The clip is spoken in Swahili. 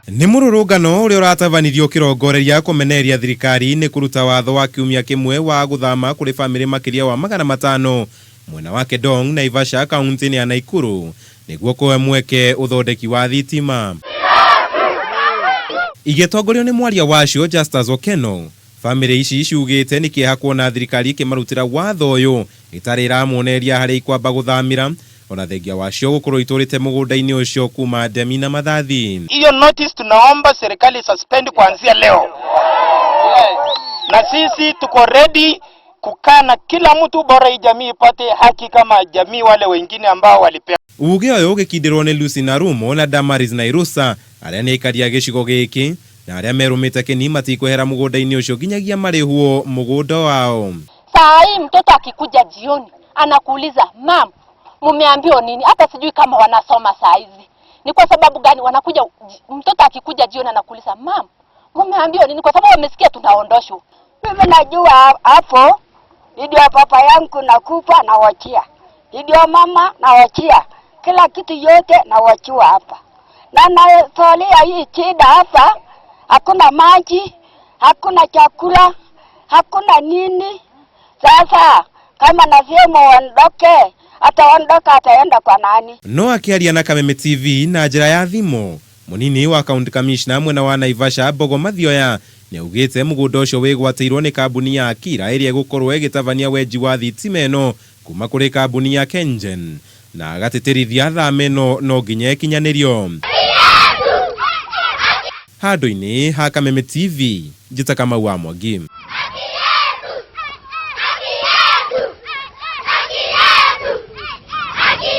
Ni mururungano uria uratavanirio kirongoreria kumenereria thirikari ni kuruta watho wa kiumia kimwe wa guthama kuri family Makiria wa 500 mwena wa Kendong, Naivasha, kaunti-ini ya Naikuru niguo kuhe mweke uthondeki wa thitima. Igitongorio ni mwaria wacio Justus Okeno, family ici ciugite ni kieha kuona thirikari kimarutira watho uyu itari iramoneria hari kwamba guthamira ona thengia wacio gukorwo iturite mugunda-ini ucio kuma ndemi na mathathi. Hiyo notice tunaomba serikali suspend kuanzia leo. Na sisi tuko ready kukana kila mtu, bora jamii ipate haki kama jamii wale wengine ambao walipewa. Uge oyo gikindirwo ni Lucy na Rumo na Damaris na Irusa aria ni ikaria gicigo giki na aria merumite kini matikwehera mugunda-ini ucio ginyagia marihuo mugunda wao. Saa hii mtoto akikuja jioni anakuuliza, "Mam, mumeambiwa nini?" Hata sijui kama wanasoma saa hizi. Ni kwa sababu gani wanakuja? Mtoto akikuja jioni anakuuliza, "Mam, mumeambiwa nini?" Kwa sababu wamesikia tunaondoshwa. Mimi najua hapo ndio papa yangu nakufa na wachia. Ndio mama na wachia. Kila kitu yote na wachua hapa. Na nasolia hii shida hapa, hakuna maji, hakuna chakula, hakuna nini. Sasa kama nasema waondoke, ataondoka ataenda kwa nani? No akiaria na Kameme TV na njira ya thimo, munini wa county commissioner mwena wa Naivasha Bogo Mathioya ni augite mugunda ucio wigwatirwo ni kambuni ya Kira iria gukorwo igitavania wenji wa thitima eno kuma kuri kambuni ya Kenjen na agatitirithia thama eno no nginya ikinyanirio. Handu-ini ha Kameme TV, njita kama wa Mwangi.